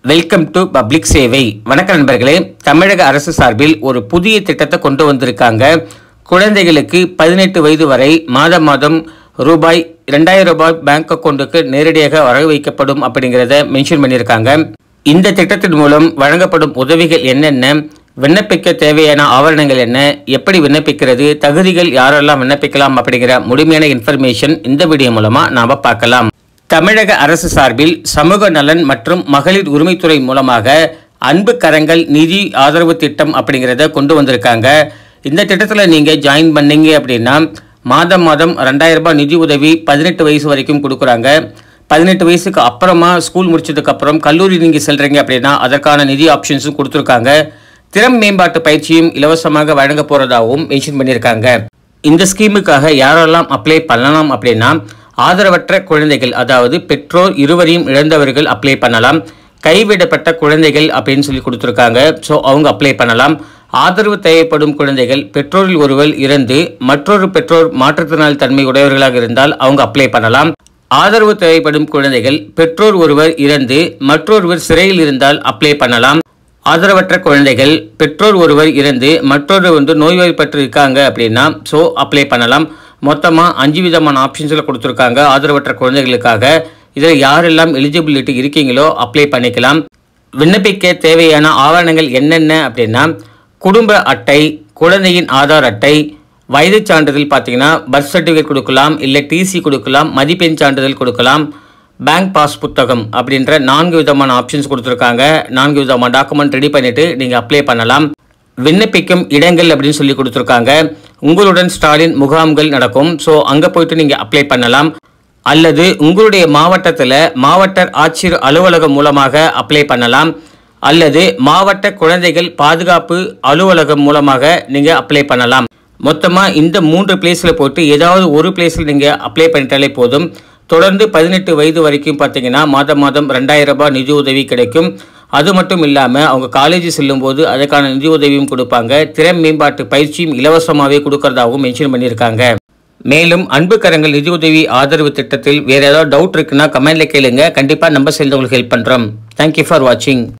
Welcome to public சேவை. வணக்கம் நண்பர்களே. தமிழக அரசு சார்பில் ஒரு புதிய திட்டத்தை கொண்டு வந்திருக்காங்க. குழந்தைகளுக்கு 18 வயது வரை மாதம் ரூபாய் 2000 பேங்க் அக்கௌண்ட்டுக்கு நேரடியாக வரவு வைக்கப்படும் அப்படிங்கிறத மென்ஷன் பண்ணியிருக்காங்க. இந்த திட்டத்தின் மூலம் வழங்கப்படும் உதவிகள் என்னென்ன, விண்ணப்பிக்க தேவையான ஆவணங்கள் என்ன, எப்படி விண்ணப்பிக்கிறது, தகுதிகள் யாரெல்லாம் விண்ணப்பிக்கலாம் அப்படிங்கிற முழுமையான இன்ஃபர்மேஷன் இந்த வீடியோ மூலமா நாம பார்க்கலாம். தமிழக அரசு சார்பில் சமூக நலன் மற்றும் மகளிர் உரிமைத்துறை மூலமாக அன்பு கரங்கள் நிதி ஆதரவு திட்டம் அப்படிங்கிறத கொண்டு வந்திருக்காங்க. இந்த திட்டத்தில் நீங்கள் ஜாயின் பண்ணீங்க அப்படின்னா மாதம் 2000 நிதி உதவி 18 வயசு வரைக்கும் கொடுக்குறாங்க. 18 வயசுக்கு அப்புறமா ஸ்கூல் முடிச்சதுக்கப்புறம் கல்லூரி நீங்கள் செல்றீங்க அப்படின்னா அதற்கான நிதி ஆப்ஷன்ஸும் கொடுத்துருக்காங்க. திறன் மேம்பாட்டு பயிற்சியும் இலவசமாக வழங்க போகிறதாகவும் மென்ஷன் பண்ணியிருக்காங்க. இந்த ஸ்கீமுக்காக யாரெல்லாம் அப்ளை பண்ணலாம் அப்படின்னா ஆதரவற்ற குழந்தைகள், அதாவது பெற்றோர் இருவரையும் இழந்தவர்கள் அப்ளை பண்ணலாம். கைவிடப்பட்ட குழந்தைகள் அப்படின்னு சொல்லி கொடுத்துருக்காங்க. ஸோ அவங்க அப்ளை பண்ணலாம். ஆதரவு தேவைப்படும் குழந்தைகள், பெற்றோரில் ஒருவர் இறந்து மற்றொரு பெற்றோர் மாற்றுத்திறனாளி தன்மை உடையவர்களாக இருந்தால் அவங்க அப்ளை பண்ணலாம். ஆதரவு தேவைப்படும் குழந்தைகள், பெற்றோர் ஒருவர் இறந்து மற்றொருவர் சிறையில் இருந்தால் அப்ளை பண்ணலாம். ஆதரவற்ற குழந்தைகள், பெற்றோர் ஒருவர் இறந்து மற்றொரு நோய்வாய்ப்பட்டு இருக்காங்க அப்படின்னா ஸோ அப்ளை பண்ணலாம். மொத்தமாக 5 விதமான ஆப்ஷன்ஸில் கொடுத்துருக்காங்க ஆதரவற்ற குழந்தைகளுக்காக. இதில் யாரெல்லாம் எலிஜிபிலிட்டி இருக்கீங்களோ அப்ளை பண்ணிக்கலாம். விண்ணப்பிக்க தேவையான ஆவணங்கள் என்னென்ன அப்படின்னா குடும்ப அட்டை, குழந்தையின் ஆதார் அட்டை, வயது சான்றிதழ் பார்த்தீங்கன்னா பர்த் சர்டிஃபிகேட் கொடுக்கலாம், இல்லை டிசி கொடுக்கலாம், மதிப்பெண் சான்றிதழ் கொடுக்கலாம், பேங்க் பாஸ் புத்தகம் அப்படின்ற 4 விதமான ஆப்ஷன்ஸ் கொடுத்துருக்காங்க. 4 விதமான டாக்குமெண்ட் ரெடி பண்ணிவிட்டு நீங்கள் அப்ளை பண்ணலாம். விண்ணப்பிக்கும் இடங்கள் அப்படின்னு சொல்லி கொடுத்துருக்காங்க. உங்களுடன் ஸ்டாலின் முகாம்கள் நடக்கும். ஸோ அங்கே போயிட்டு நீங்கள் அப்ளை பண்ணலாம். அல்லது உங்களுடைய மாவட்டத்தில் மாவட்ட ஆட்சியர் அலுவலகம் மூலமாக அப்ளை பண்ணலாம். அல்லது மாவட்ட குழந்தைகள் பாதுகாப்பு அலுவலகம் மூலமாக நீங்கள் அப்ளை பண்ணலாம். மொத்தமாக இந்த 3 பிளேஸில் போட்டு ஏதாவது ஒரு பிளேஸில் நீங்கள் அப்ளை பண்ணிட்டாலே போதும். தொடர்ந்து 18 வயது வரைக்கும் பார்த்தீங்கன்னா மாதம் 2000 நிதி உதவி கிடைக்கும். அது மட்டும் இல்லாமல் அவங்க காலேஜ் செல்லும்போது அதுக்கான நிதி உதவியும் கொடுப்பாங்க. திறன் மேம்பாட்டு பயிற்சியும் இலவசமாகவே கொடுக்கறதாகவும் மென்ஷன் பண்ணியிருக்காங்க. மேலும் அன்பு கரங்கள் நிதி உதவி ஆதரவு திட்டத்தில் வேறு ஏதாவது டவுட் இருக்குன்னா கமெண்ட்ல கேளுங்க. கண்டிப்பாக நம்ம சேர்ந்தவங்களுக்கு ஹெல்ப் பண்ணுறோம். தேங்க்யூ ஃபார் வாட்சிங்.